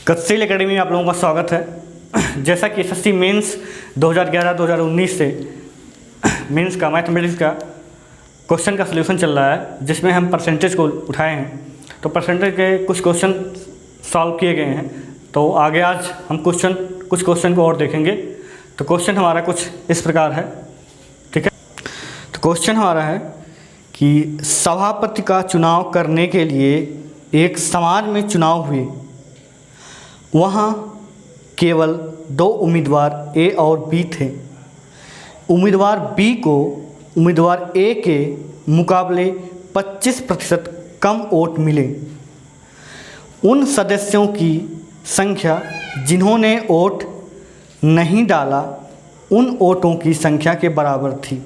गतिशील एकेडमी में आप लोगों का स्वागत है। जैसा कि एसएससी मेंस 2011-2019 से मेंस का मैथमेटिक्स का क्वेश्चन का सलूशन चल रहा है, जिसमें हम परसेंटेज को उठाए हैं। तो परसेंटेज के कुछ क्वेश्चन सॉल्व किए गए हैं। तो आगे आज हम कुछ क्वेश्चन को और देखेंगे। तो क्वेश्चन हमारा कुछ इस प्रकार है, ठीक है। तो क्वेश्चन हमारा है कि सभापति का चुनाव करने के लिए एक समाज में चुनाव हुए, वहाँ केवल 2 उम्मीदवार ए और बी थे। उम्मीदवार बी को उम्मीदवार ए के मुकाबले 25% कम वोट मिले। उन सदस्यों की संख्या जिन्होंने वोट नहीं डाला उन वोटों की संख्या के बराबर थी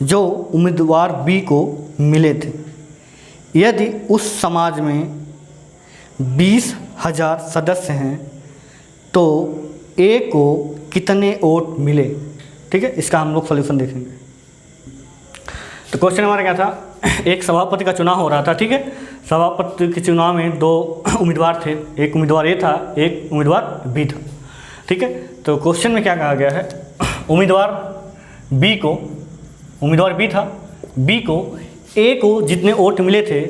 जो उम्मीदवार बी को मिले थे। यदि उस समाज में 20,000 सदस्य हैं तो ए को कितने वोट मिले, ठीक है। इसका हम लोग सॉल्यूशन देखेंगे। तो क्वेश्चन हमारा क्या था, एक सभापति का चुनाव हो रहा था, ठीक है। सभापति के चुनाव में 2 उम्मीदवार थे, एक उम्मीदवार ए था, एक उम्मीदवार बी था, ठीक है। तो क्वेश्चन में क्या कहा गया है, उम्मीदवार बी था, बी को ए को जितने वोट मिले थे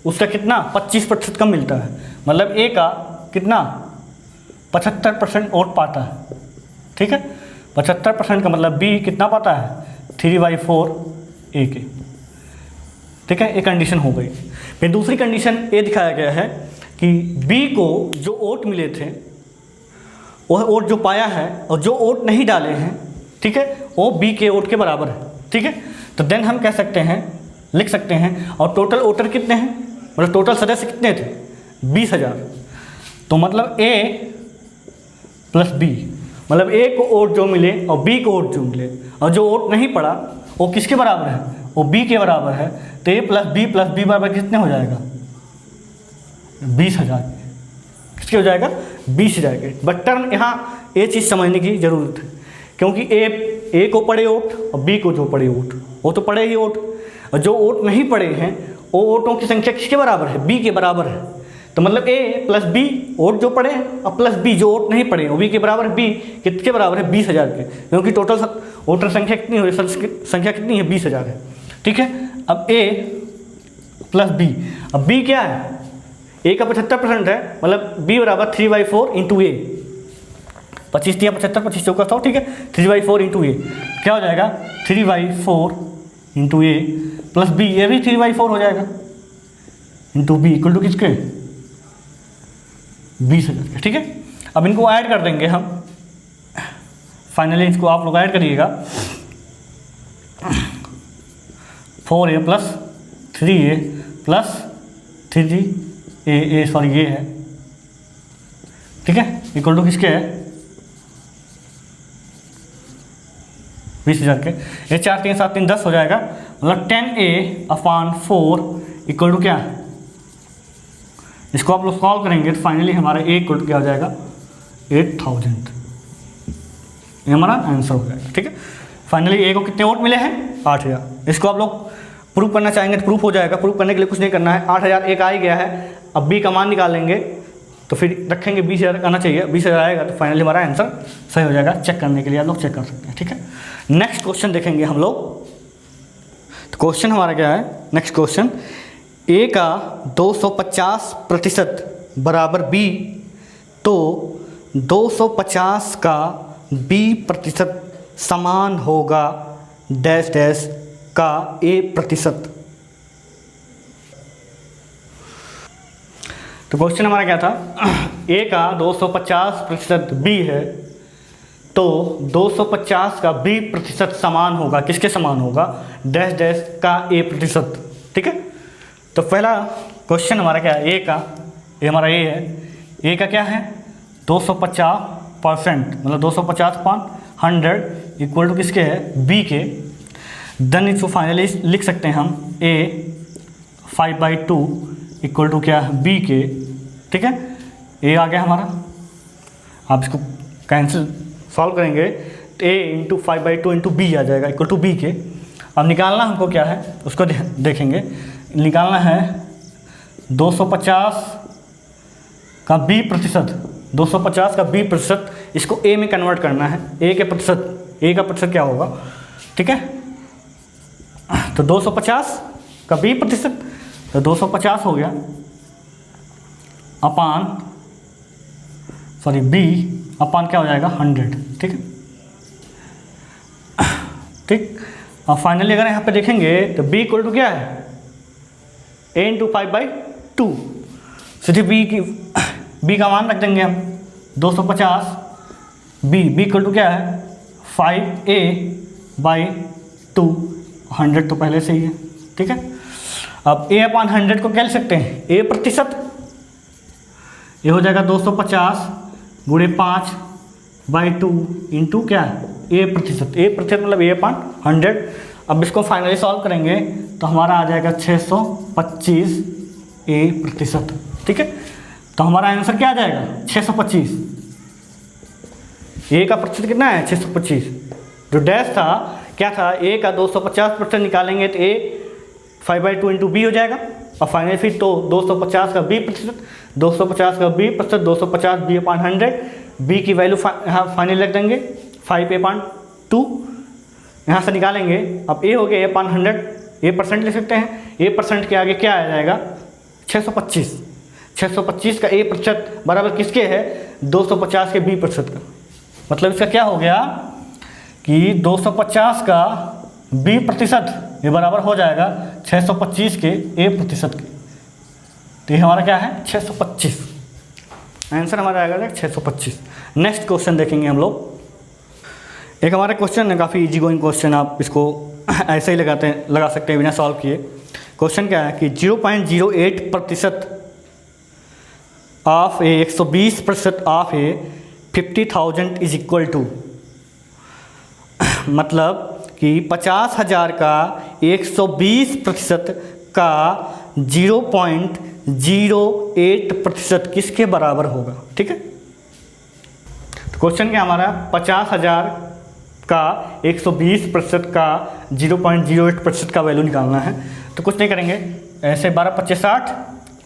उसका कितना 25% कम मिलता है। मतलब ए का कितना 75% वोट पाता है, ठीक है। 75% का मतलब बी कितना पाता है 3/4 ए के, ठीक है। एक कंडीशन हो गई। फिर दूसरी कंडीशन ये दिखाया गया है कि बी को जो वोट मिले थे वह वोट जो पाया है और जो वोट नहीं डाले हैं, ठीक है, वो बी के वोट के बराबर है, ठीक है। तो देन हम कह सकते हैं, लिख सकते हैं, और टोटल वोटर कितने हैं, मतलब टोटल सदस्य कितने थे 20,000। तो मतलब ए प्लस बी, मतलब ए को वोट जो मिले और बी को वोट जो मिले और जो वोट नहीं पड़ा वो किसके बराबर है, वो बी के बराबर है। तो ए प्लस बी बराबर कितने हो जाएगा 20,000। किसके हो जाएगा 20,000 के। बट टर्म यहाँ ये चीज़ समझने की ज़रूरत है, क्योंकि ए को पड़े वोट और बी को जो पड़े वोट वो तो पड़े ही वोट, और जो वोट नहीं पड़े हैं वो वोटों की संख्या किसके बराबर है, बी के बराबर है। तो मतलब ए प्लस बी वोट जो पड़े और प्लस बी जो वोट नहीं पड़े वो बी के बराबर है। बी किसके बराबर है 20,000 के, क्योंकि टोटल वोटर संख्या कितनी हो, संख्या कितनी है 20,000 है, ठीक है। अब ए प्लस बी, अब बी क्या है, ए का 75% है, मतलब बी बराबर 3/4 इंटू ए। 25 या 75, 25 चौका 100, ठीक है। 3/4 इंटू ए क्या हो जाएगा 3/4 इंटू ए प्लस बी, ये भी 3/4 हो जाएगा इंटू बी इक्वल टू किसके 20,000 के, ठीक है। अब इनको ऐड कर देंगे हम, फाइनली इसको आप लोग ऐड करिएगा। 4a plus 3a plus 3a sorry ये है, ठीक है, इक्वल टू किसके है 20,000 के। ये 4 3 7 3 10 हो जाएगा, मतलब 10a/4 इक्वल टू क्या, इसको आप लोग सॉल्व करेंगे तो फाइनली हमारा ए इक्वल टू क्या हो जाएगा 8,000। ये हमारा आंसर हो जाएगा, ठीक है। फाइनली ए को कितने वोट मिले हैं 8,000। इसको आप लोग प्रूफ करना चाहेंगे तो प्रूफ हो जाएगा। प्रूफ करने के लिए कुछ नहीं करना है, 8,000 एक आ ही गया है। अब बी का मान निकालेंगे तो फिर रखेंगे 20,000 आना चाहिए, 20,000 आएगा तो फाइनली हमारा आंसर सही हो जाएगा। चेक करने के लिए आप लोग चेक कर सकते हैं, ठीक है। नेक्स्ट क्वेश्चन देखेंगे हम लोग। तो क्वेश्चन हमारा क्या है, नेक्स्ट क्वेश्चन, ए का 250% बराबर बी, तो 250 का b% समान होगा डैश डैश का a%। तो क्वेश्चन हमारा क्या था, ए का 250% बी है, तो 250 का b% समान होगा, किसके समान होगा डैश डैश का a%, ठीक है। तो पहला क्वेश्चन हमारा क्या है, ए का, ये हमारा ए है, ए का क्या है 250%, मतलब 250/100 इक्वल टू किसके है बी के। देन इसको फाइनली लिख सकते हैं हम ए 5/2 इक्वल टू क्या है बी के, ठीक है। ए आ गया हमारा, आप इसको कैंसिल सॉल्व करेंगे तो ए इंटू 5/2 इंटू बी आ जाएगा इक्वल टू बी के। अब निकालना हमको क्या है उसको देखेंगे। निकालना है 250 का b% 250 का b%, इसको a में कन्वर्ट करना है। a का प्रतिशत क्या होगा, ठीक है। तो 250 का b%, तो 250 हो गया b अपान क्या हो जाएगा 100, ठीक है। ठीक, अब फाइनली अगर यहाँ पे देखेंगे तो b इक्वल टू क्या है, a इंटू 5/2। सीधे b का मान रख देंगे हम 250, b इक्वल टू क्या है 5a/2, 100 तो पहले से ही है, ठीक है। अब a अपान 100 को क्या लिख सकते हैं, a प्रतिशत, ये हो जाएगा 250 गुणे 5/2 इंटू क्या है a प्रतिशत मतलब a अपान 100। अब इसको फाइनली सॉल्व करेंगे तो हमारा आ जाएगा 625 a प्रतिशत, ठीक है। तो हमारा आंसर क्या आ जाएगा 625। a का प्रतिशत कितना है 625, जो डैश था क्या था, a का 250% निकालेंगे तो a 5/2 इंटू b हो जाएगा। और फाइनली फिर तो 250 का b प्रतिशत, 250 का b प्रतिशत, 250 b अपान 100, b की वैल्यू यहाँ फाइनल रख देंगे 5a/2, यहाँ से निकालेंगे। अब a हो गया a अपान 100, a% लिख सकते हैं। a% के आगे क्या आ जाएगा 625 का a प्रतिशत बराबर किसके है 250 के b प्रतिशत का। मतलब इसका क्या हो गया कि 250 का b प्रतिशत ये बराबर हो जाएगा 625 के a प्रतिशत के। तो ये हमारा क्या है 625, आंसर हमारा आएगा 625। नेक्स्ट क्वेश्चन देखेंगे हम लोग। एक हमारा क्वेश्चन है, काफ़ी इजी गोइंग क्वेश्चन, आप इसको ऐसे ही लगा सकते हैं बिना सॉल्व किए। क्वेश्चन क्या है कि 0.08% of a 120% of a 50,000 is equal to, मतलब कि 50,000 का 120% का 0.08% किसके बराबर होगा, ठीक है। तो क्वेश्चन क्या हमारा 50,000 का 120% का 0.08% का वैल्यू निकालना है। तो कुछ नहीं करेंगे, ऐसे 12 25 60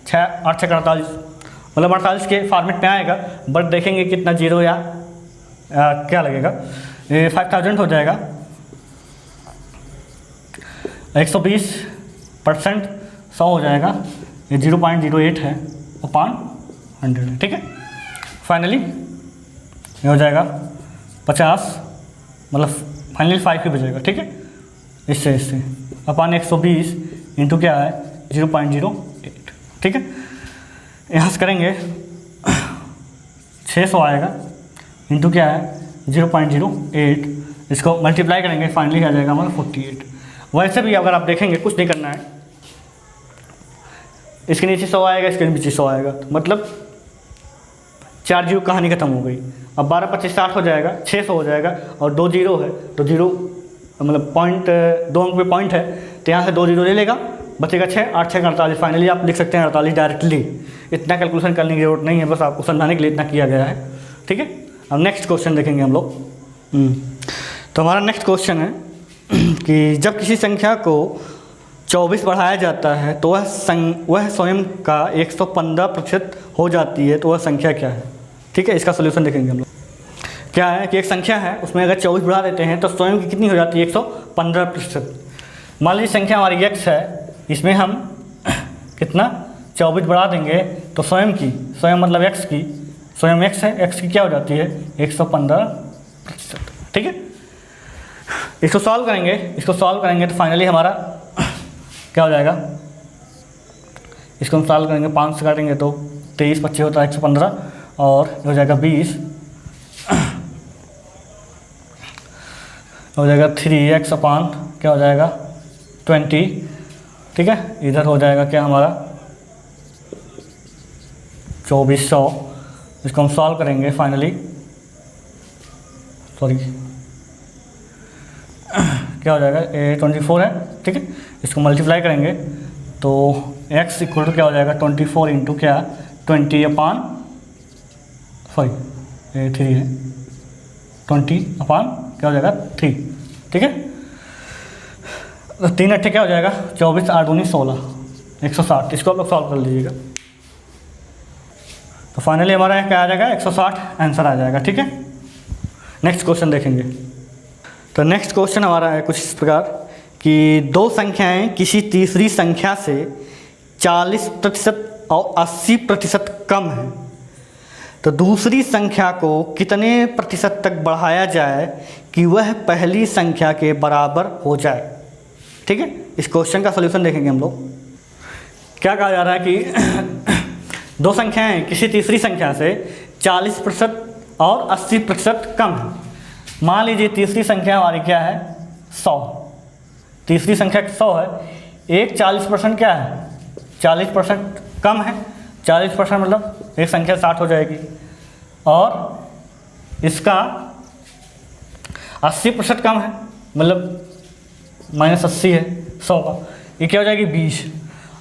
6 8 6 48, मतलब 48 के फॉर्मेट में आएगा, बट देखेंगे कितना जीरो या क्या लगेगा, 5000 हो जाएगा। 120% 100 हो जाएगा, ये 0.08 है अपान 100 है, ठीक है। फाइनली ये हो जाएगा 50, मतलब फाइनली 5 ही बचेगा, ठीक है। इससे अपान 120 इंटू क्या है 0.08, ठीक है। यहाँ से करेंगे 600 आएगा इंटू क्या है 0.08, इसको मल्टीप्लाई करेंगे, फाइनली आ जाएगा हमारा 48। वैसे भी अगर आप देखेंगे कुछ नहीं करना है, इसके नीचे 100 आएगा, इसके नीचे 100 आएगा, तो मतलब 4 जीरो कहानी खत्म हो गई। अब 12 25 60 हो जाएगा, 600 हो जाएगा, और 2 जीरो है तो जीरो मतलब पॉइंट 2 अंक पे पॉइंट है, तो यहाँ से 2 जीरो ले लेगा, बचेगा 6 8 6 48। फाइनली आप लिख सकते हैं 48 डायरेक्टली, इतना कैलकुलेशन करने की जरूरत नहीं है, बस आपको समझाने के लिए इतना किया गया है, ठीक है। अब नेक्स्ट क्वेश्चन देखेंगे हम लोग। तो हमारा नेक्स्ट क्वेश्चन है कि जब किसी संख्या को 24 बढ़ाया जाता है तो वह स्वयं का 115% हो जाती है, तो वह संख्या क्या है, ठीक है। इसका सोल्यूशन देखेंगे हम लोग। क्या है कि एक संख्या है, उसमें अगर 24 बढ़ा देते हैं तो स्वयं की कितनी हो जाती है 115%। मान लीजिए संख्या हमारी x है, इसमें हम कितना 24 बढ़ा देंगे तो स्वयं मतलब x की, स्वयं x है, x की क्या हो जाती है 115%, ठीक है। इसको सॉल्व करेंगे तो फाइनली हमारा क्या हो जाएगा, इसको हम सॉल्व करेंगे 5 से काटेंगे तो 23 25 होता है 115, और हो जाएगा 20, हो जाएगा 3x अपान क्या हो जाएगा 20, ठीक है। इधर हो जाएगा क्या हमारा 2400, इसको हम सॉल्व करेंगे फाइनली, क्या हो जाएगा 24 है, ठीक है। इसको मल्टीप्लाई करेंगे तो x इक्वल टू क्या हो जाएगा 24 इंटू क्या 20 अपान 3 है, 20 अपान क्या हो जाएगा 3, ठीक है। तो 3 अट्ठे क्या हो जाएगा 24 8 19 16 160। इसको आप लोग सॉल्व कर लीजिएगा। तो फाइनली हमारा क्या आ जाएगा 160 आंसर आ जाएगा। ठीक है, नेक्स्ट क्वेश्चन देखेंगे। तो नेक्स्ट क्वेश्चन हमारा है कुछ इस प्रकार कि दो संख्याएं किसी तीसरी संख्या से 40% और 80% कम है, तो दूसरी संख्या को कितने प्रतिशत तक बढ़ाया जाए कि वह पहली संख्या के बराबर हो जाए। ठीक है, इस क्वेश्चन का सलूशन देखेंगे हम लोग। क्या कहा जा रहा है कि दो संख्याएं किसी तीसरी संख्या से 40% और 80% कम है। मान लीजिए तीसरी संख्या हमारी क्या है 100, तीसरी संख्या 100 है, एक 40% क्या है 40% कम है, 40% मतलब एक संख्या 60 हो जाएगी, और इसका 80% कम है मतलब -80 है 100 का, ये क्या हो जाएगी 20।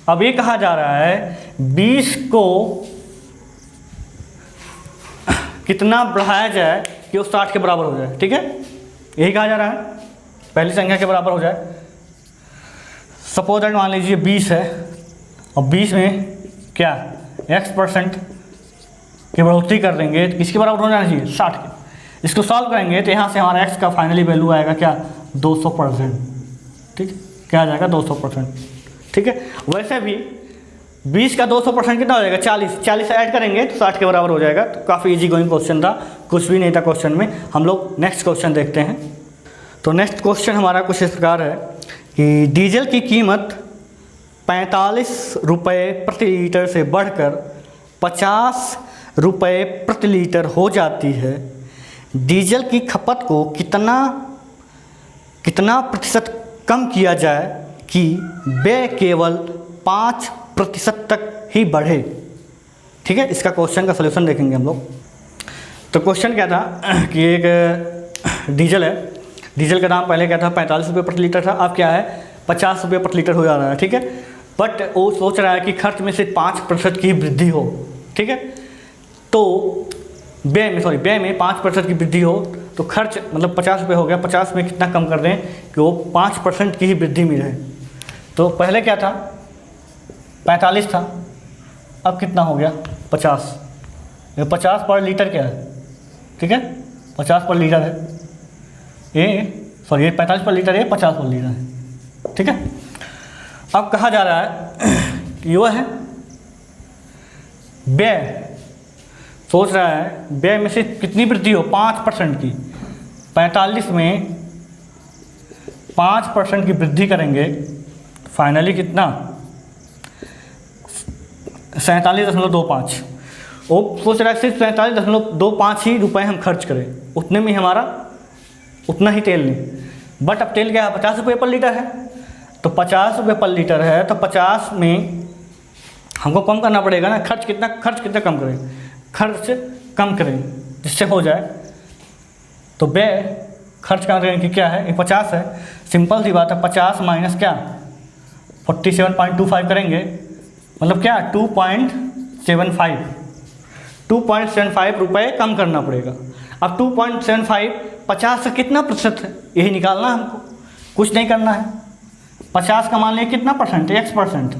अब ये कहा जा रहा है 20 को कितना बढ़ाया जाए कि वो 60 के बराबर हो जाए। ठीक है, यही कहा जा रहा है पहली संख्या के बराबर हो जाए। सपोज दैट मान लीजिए 20 है और 20 में क्या x% की बढ़ोतरी कर देंगे तो किसके बराबर हो जाना चाहिए 60 के। इसको सॉल्व करेंगे तो यहाँ से हमारा x का फाइनली वैल्यू आएगा क्या 200%। ठीक, क्या आ जाएगा 200%। ठीक है, वैसे भी 20 का 200% कितना हो जाएगा 40 ऐड करेंगे तो 60 के बराबर हो जाएगा। तो काफ़ी इजी गोइंग क्वेश्चन था, कुछ भी नहीं था क्वेश्चन में। हम लोग नेक्स्ट क्वेश्चन देखते हैं। तो नेक्स्ट क्वेश्चन हमारा कुछ इस प्रकार है कि डीजल की कीमत 45 रुपये प्रति लीटर से बढ़कर 50 रुपये प्रति लीटर हो जाती है। डीजल की खपत को कितना प्रतिशत कम किया जाए कि व्यय केवल 5% तक ही बढ़े। ठीक है, इसका क्वेश्चन का सलूशन देखेंगे हम लोग। तो क्वेश्चन क्या था कि एक डीजल है, डीजल का दाम पहले क्या था 45 रुपये प्रति लीटर था, अब क्या है 50 रुपये प्रति लीटर हो जा रहा है। ठीक है, बट वो सोच रहा है कि खर्च में से 5% की वृद्धि हो। ठीक है, तो व्यय में 5% की वृद्धि हो तो खर्च मतलब 50 रुपये हो गया, 50 में कितना कम कर दें कि वो 5% की ही वृद्धि में रहे। तो पहले क्या था 45 था, अब कितना हो गया 50। ये 50 पर लीटर क्या है। ठीक है, 50 पर लीटर है ये 45 पर लीटर है, 50 पर लीटर है। ठीक है, अब कहा जा रहा है कि वह है व्यय, सोच रहा है व्यय में से कितनी वृद्धि हो 5% की। 45 में 5% की वृद्धि करेंगे फाइनली कितना 47.25। वो सोच रहा है सिर्फ 47.25 ही रुपये हम खर्च करें, उतने में हमारा उतना ही तेल लें। बट अब तेल क्या है 50 रुपये पर लीटर है, तो 50 रुपये पर लीटर है तो 50 में हमको कम करना पड़ेगा ना। खर्च कितना कम करें, खर्च कम करें जिससे हो जाए। तो व्यय खर्च कम करें कि क्या है ये 50 है, सिंपल सी बात है 50 माइनस क्या 47.25 करेंगे मतलब क्या 2.75 रुपये कम करना पड़ेगा। अब 2.75 50 से कितना प्रतिशत है यही निकालना है हमको, कुछ नहीं करना है। 50 का मान लिया कितना परसेंट है x%,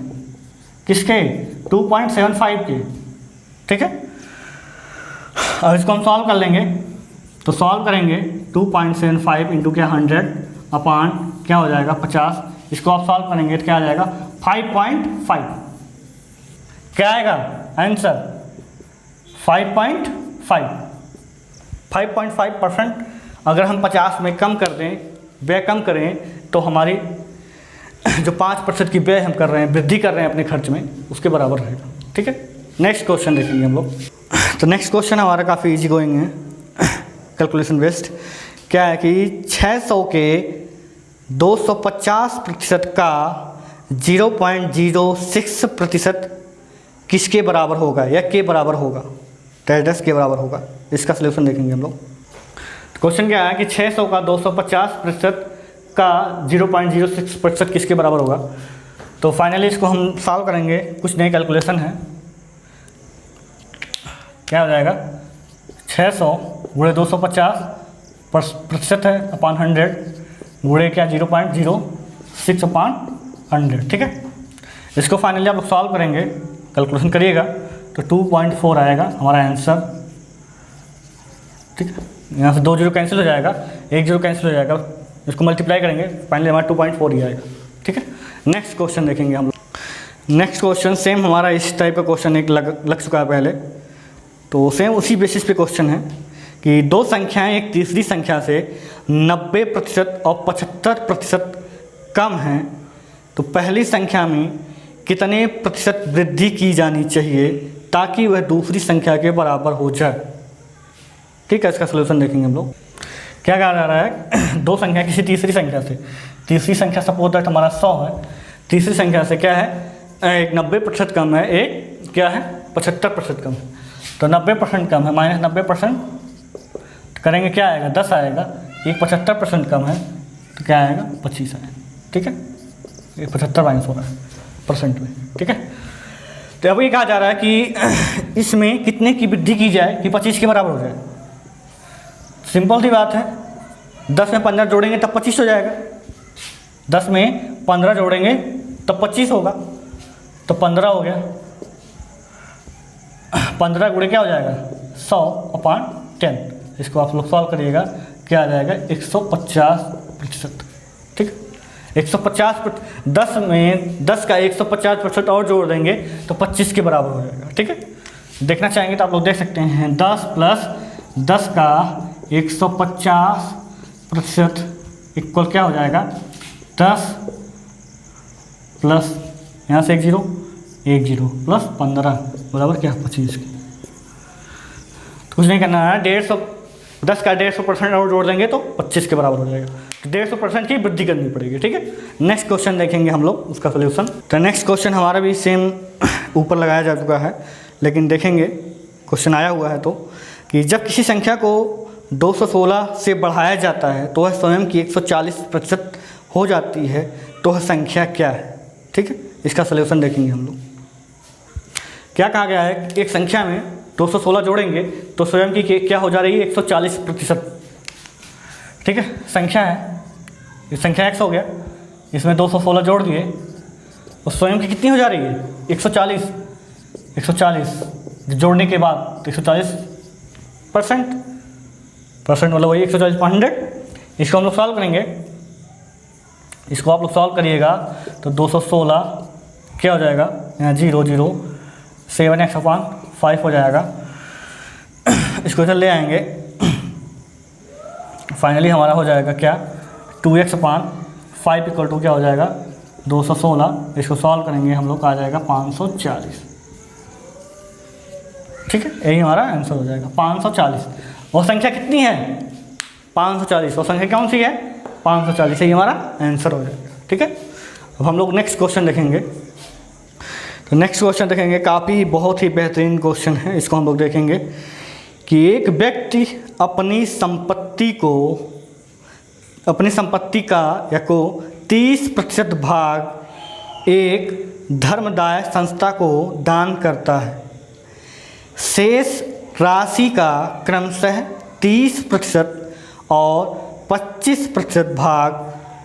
किसके 2.75 के। ठीक है, अब इसको हम सॉल्व कर लेंगे तो सॉल्व करेंगे 2.75 इंटू क्या 100 अपान क्या हो जाएगा 50। इसको आप सॉल्व करेंगे तो क्या आ जाएगा 5.5। क्या आएगा आंसर 5.5%। अगर हम 50 में कम कर दें, व्यय कम करें तो हमारी जो 5% की व्यय हम कर रहे हैं, वृद्धि कर रहे हैं अपने खर्च में, उसके बराबर रहेगा। ठीक है, नेक्स्ट क्वेश्चन देखेंगे हम लोग। तो नेक्स्ट क्वेश्चन हमारा काफ़ी इजी गोइंग है, कैलकुलेशन बेस्ड। क्या है कि 600 के 250% का 0.06% किसके बराबर होगा या के बराबर होगा, टेडस के बराबर होगा। इसका सलूशन देखेंगे हम लोग। क्वेश्चन क्या है कि 600 का 250% का 0.06% किसके बराबर होगा। तो फाइनली इसको हम सॉल्व करेंगे, कुछ नई कैलकुलेशन है। क्या हो जाएगा 600 गुणे 250% है अपान 100 गुणे क्या 0.06 अपान 100। ठीक है, इसको फाइनली आप लोग सॉल्व करेंगे, कैलकुलेशन करिएगा तो 2.4 आएगा हमारा आंसर। ठीक है, यहाँ से 2 जीरो कैंसिल हो जाएगा, 1 जीरो कैंसिल हो जाएगा, इसको मल्टीप्लाई करेंगे फाइनली हमारा 2.4 ही आएगा। ठीक है, नेक्स्ट क्वेश्चन देखेंगे हम लोग। नेक्स्ट क्वेश्चन सेम हमारा इस टाइप का क्वेश्चन एक लग चुका है पहले, तो सेम उसी बेसिस पे क्वेश्चन है कि दो संख्याएं एक तीसरी संख्या से 90% और 75% कम हैं, तो पहली संख्या में कितने प्रतिशत वृद्धि की जानी चाहिए ताकि वह दूसरी संख्या के बराबर हो जाए। ठीक है, इसका सलूशन देखेंगे हम लोग। क्या कहा जा रहा है, दो संख्या किसी तीसरी संख्या से, तीसरी संख्या सपोज दैट हमारा 100 है, तीसरी संख्या से क्या है, एक 90% कम है, एक क्या है 75% कम है, तो 90% कम है माइनस 90% करेंगे क्या आएगा 10 आएगा, एक 75% कम है तो क्या आएगा 25 आएगा। ठीक है, ये 75 माइनस हो रहा है परसेंट में। ठीक है, तो अब ये कहा जा रहा है कि इसमें कितने की वृद्धि की जाए कि 25 के बराबर हो जाए। सिंपल सी बात है, 10 में 15 जोड़ेंगे तब 25 हो जाएगा, 10 में 15 जोड़ेंगे तब 25 होगा, तो 15 हो गया, 15 गुणे क्या हो जाएगा 100/10। इसको आप लोग सॉल्व करिएगा, क्या आ जाएगा 150%। ठीक, 150 10 में 10 का 150% और जोड़ देंगे तो 25 के बराबर हो जाएगा। ठीक है, देखना चाहेंगे तो आप लोग देख सकते हैं 10 + 10 का 150% इक्वल क्या हो जाएगा 10 प्लस यहाँ से 1 जीरो प्लस 15 बराबर क्या 25 की। तो कुछ नहीं करना है, 10 का 150% और जोड़ देंगे तो 25 के बराबर हो जाएगा, तो 150% की वृद्धि करनी पड़ेगी। ठीक है, नेक्स्ट क्वेश्चन देखेंगे हम लोग उसका सोल्यूशन। तो नेक्स्ट क्वेश्चन हमारा भी सेम ऊपर लगाया जा चुका है, लेकिन देखेंगे क्वेश्चन आया हुआ है तो कि जब किसी संख्या को 216 से बढ़ाया जाता है तो वह स्वयं की 140% हो जाती है, तो वह संख्या क्या है। ठीक है, इसका सोल्यूशन देखेंगे हम लोग। क्या कहा गया है, एक संख्या में 216 जोड़ेंगे तो स्वयं की क्या हो जा रही है 140%। ठीक है, संख्या है, ये संख्या x हो गया, इसमें 216 जोड़ दिए तो स्वयं की कितनी हो जा रही है 140 जोड़ने के बाद 140% मतलब वही 140/100। इसको हम लोग सॉल्व करेंगे, इसको आप लोग सॉल्व करिएगा तो 216 क्या हो जाएगा यहाँ 0 0 7x/5 हो जाएगा। इसको इधर ले आएंगे, फाइनली हमारा हो जाएगा क्या 2x/5 इक्वल टू क्या हो जाएगा 216। इसको सॉल्व करेंगे हम लोग, आ जाएगा 540। ठीक है, यही हमारा आंसर हो जाएगा 540। वो संख्या कितनी है 540, वो संख्या कौन सी है 540, यही हमारा आंसर हो जाएगा। ठीक है, अब हम लोग नेक्स्ट क्वेश्चन देखेंगे। तो नेक्स्ट क्वेश्चन देखेंगे, काफ़ी बहुत ही बेहतरीन क्वेश्चन है। इसको हम लोग देखेंगे कि एक व्यक्ति अपनी संपत्ति का या को 30% भाग एक धर्मदाय संस्था को दान करता है। शेष राशि का क्रमशः 30% और 25% भाग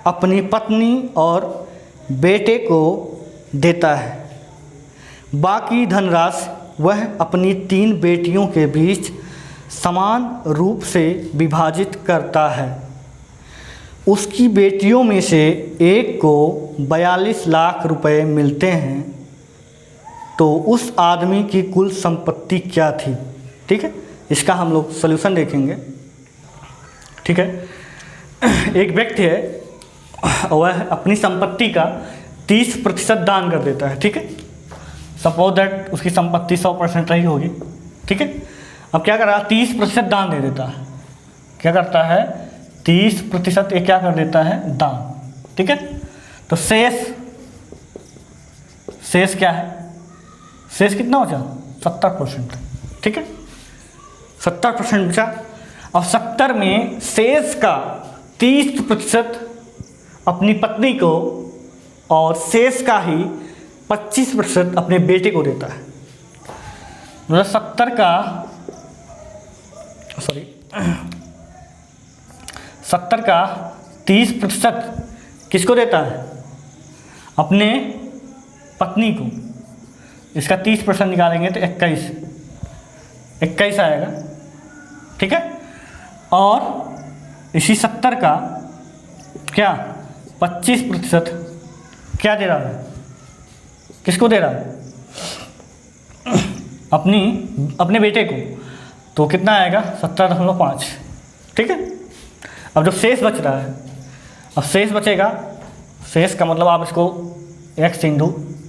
अपनी पत्नी और बेटे को देता है। बाकी धनराशि वह अपनी 3 बेटियों के बीच समान रूप से विभाजित करता है। उसकी बेटियों में से एक को 42 लाख रुपए मिलते हैं, तो उस आदमी की कुल संपत्ति क्या थी। ठीक है, इसका हम लोग सलूशन देखेंगे। ठीक है, एक व्यक्ति है वह अपनी संपत्ति का 30% दान कर देता है। ठीक है, सपोज दैट उसकी संपत्ति 100% रही होगी। ठीक है, अब क्या कर रहा है 30% दान दे देता है। क्या करता है 30% ये क्या कर देता है दान। ठीक है, तो शेष क्या है, शेष कितना हो जाए 70%। ठीक है, 70% बचा। अब 70 में शेष का 30% अपनी पत्नी को और शेष का ही 25% अपने बेटे को देता है। मतलब 70 का 30% किसको देता है अपने पत्नी को, इसका 30% निकालेंगे तो 21 आएगा, ठीक है। और इसी 70 का क्या 25% क्या दे रहा है, किसको दे रहा है, अपने बेटे को, तो कितना आएगा 17.5, ठीक है। अब जो शेष बच रहा है, अब शेष बचेगा, शेष का मतलब आप इसको x इंटू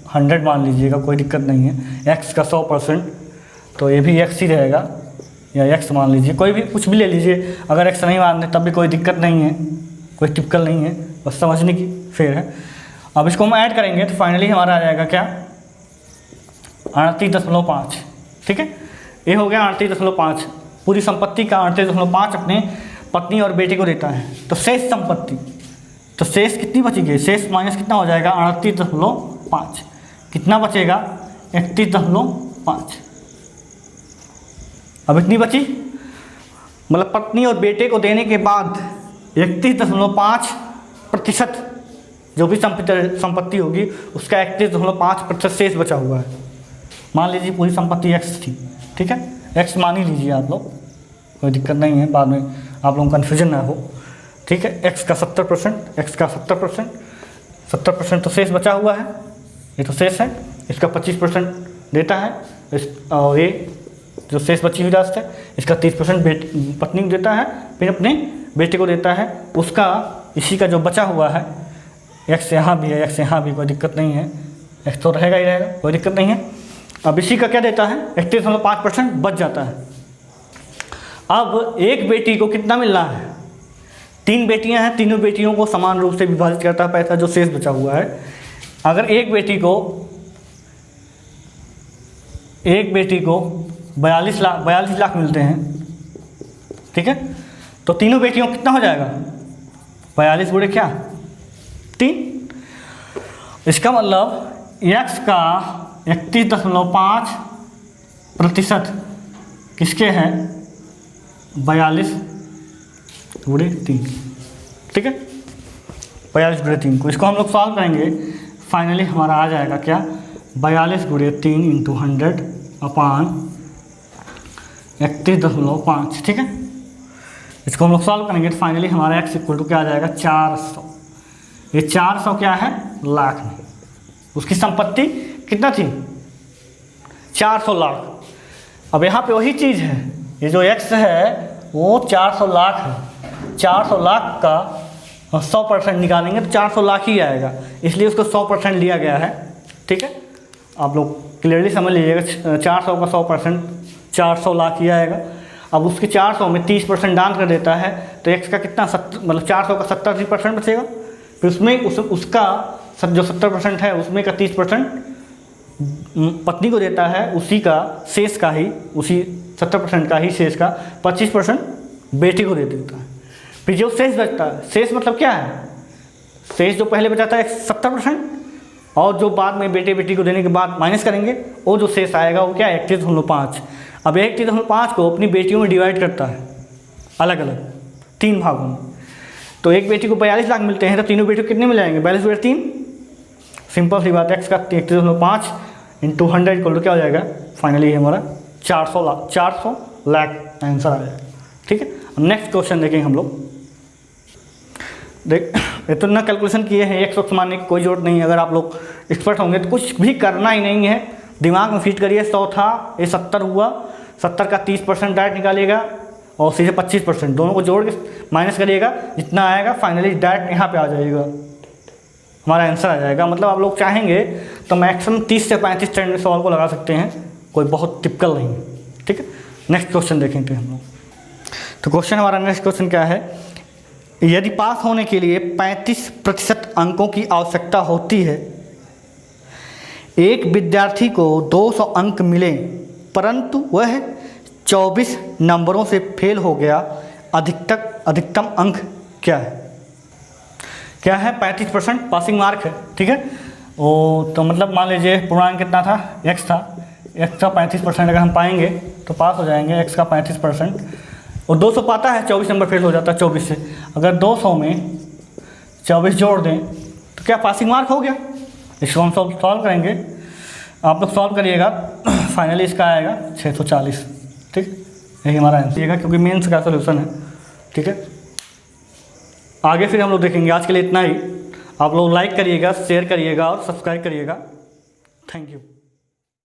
100 मान लीजिएगा, कोई दिक्कत नहीं है। x का 100%, तो ये भी x ही रहेगा, या x मान लीजिए, कोई भी कुछ भी ले लीजिए। अगर x नहीं मानते तब भी कोई दिक्कत नहीं है, कोई टिपिकल नहीं है, बस समझने की फेर है। अब इसको हम ऐड करेंगे तो फाइनली हमारा आ जाएगा क्या 38.5, ठीक है। ये हो गया 38.5, पूरी संपत्ति का 38.5 अपने पत्नी और बेटे को देता है। तो शेष संपत्ति, तो शेष कितनी बचेगी, शेष माइनस कितना हो जाएगा 38.5, कितना बचेगा 31.5। अब इतनी बची, मतलब पत्नी और बेटे को देने के बाद 31.5% जो भी संपत्ति होगी उसका 31.5% शेष बचा हुआ है। मान लीजिए पूरी संपत्ति x थी, ठीक है, x मान ही लीजिए आप लोग, कोई दिक्कत नहीं है, बाद में आप लोगों को कन्फ्यूजन ना हो, ठीक है। x का 70% तो शेष बचा हुआ है, ये तो शेष है, इसका 25% देता है, और ये जो शेष बची हुई राशि है इसका 30% पत्नी को देता है, फिर अपने बेटे को देता है। उसका इसी का जो बचा हुआ है, x यहाँ भी है, x यहाँ भी, कोई दिक्कत नहीं है, x तो रहेगा ही रहेगा, कोई दिक्कत नहीं है। अब इसी का क्या देता है 31.5% बच जाता है। अब एक बेटी को कितना मिल रहा है, 3 बेटियां हैं, तीनों बेटियों को समान रूप से विभाजित करता है पैसा जो शेष बचा हुआ है। अगर एक बेटी को 42 लाख मिलते हैं, ठीक है, तो तीनों बेटियों कितना हो जाएगा 42 गुणे क्या 3। इसका मतलब x का 31.5% किसके हैं 42 गुणे 3, ठीक है, 42 गुणे 3 को इसको हम लोग सॉल्व करेंगे, फाइनली हमारा आ जाएगा क्या 42 गुणे 3 इंटू 100 अपान 31.5, ठीक है। इसको हम लोग सॉल्व करेंगे तो फाइनली हमारा x इक्वल टू क्या आ जाएगा 400। ये 400 क्या है लाख में, उसकी संपत्ति कितना थी 400 लाख। अब यहाँ पे वही चीज़ है, ये जो x है वो 400 लाख है, 400 लाख का 100% निकालेंगे तो 400 लाख ही आएगा, इसलिए उसको 100% लिया गया है, ठीक है। आप लोग क्लियरली समझ लीजिएगा, 400 का 100% 400 लाख ही आएगा। अब उसके 400 में 30% दान कर देता है तो x का कितना मतलब 400 का 70% बचेगा, फिर उसमें उसका जो 70% है उसमें का 30% पत्नी को देता है, उसी का शेष का ही, उसी 70% का ही शेष का 25% बेटी को दे देता है। फिर जो शेष बचता है, शेष मतलब क्या है, शेष जो पहले बचाता है 70% और जो बाद में बेटे बेटी को देने के बाद माइनस करेंगे, वो जो शेष आएगा वो क्या है 31.5। अब 31.5 को अपनी बेटियों में डिवाइड करता है अलग अलग 3 भागों में, तो एक बेटी को 42 लाख मिलते हैं तो तीनों बेटियों को कितने मिल जाएंगे 42 बटे 3, सिंपल सी बात है। x का 31.5 इंटू 100 इक्वल टू क्या हो जाएगा, फाइनली हमारा 400 लाख आंसर आ जाएगा, ठीक है। नेक्स्ट क्वेश्चन देखेंगे हम लोग। देख इतना कैलकुलेशन किए हैं, एक वक्त मानने की कोई जरूरत नहीं है, अगर आप लोग एक्सपर्ट होंगे तो कुछ भी करना ही नहीं है, दिमाग में फिट करिए। 100 था, ये 70 हुआ, 70 का 30% डायरेक्ट निकालिएगा और सीधे 25% दोनों को जोड़ के माइनस करिएगा, जितना आएगा फाइनली डायरेक्ट यहाँ पे आ जाएगा, हमारा आंसर आ जाएगा। मतलब आप लोग चाहेंगे तो मैक्सिमम 30 से 35 स्टैंड में सवाल को लगा सकते हैं, कोई बहुत टिपिकल नहीं है, ठीक है। नेक्स्ट क्वेश्चन देखेंगे हम लोग। तो क्वेश्चन हमारा नेक्स्ट क्वेश्चन क्या है, यदि पास होने के लिए 35% अंकों की आवश्यकता होती है, एक विद्यार्थी को 200 अंक मिले परंतु वह 24 नंबरों से फेल हो गया, अधिकतम अंक क्या है? क्या है 35% पासिंग मार्क है, ठीक है। वो तो मतलब मान लीजिए पूर्णांक कितना था x था, x का 35% अगर हम पाएंगे तो पास हो जाएंगे, x का 35% और 200 पाता है 24 नंबर फेल हो जाता है 24 से, अगर 200 में 24 जोड़ दें तो क्या पासिंग मार्क हो गया। इसको हम सॉल्व करेंगे। आप लोग सॉल्व करिएगा, फाइनली इसका आएगा 640। ठीक, यही हमारा आंसर है, क्योंकि मेंस का सोल्यूशन है। ठीक है, आगे फिर हम लोग देखेंगे। आज के लिए इतना ही। आप लोग लाइक करिएगा, शेयर करिएगा और सब्सक्राइब करिएगा। Thank you.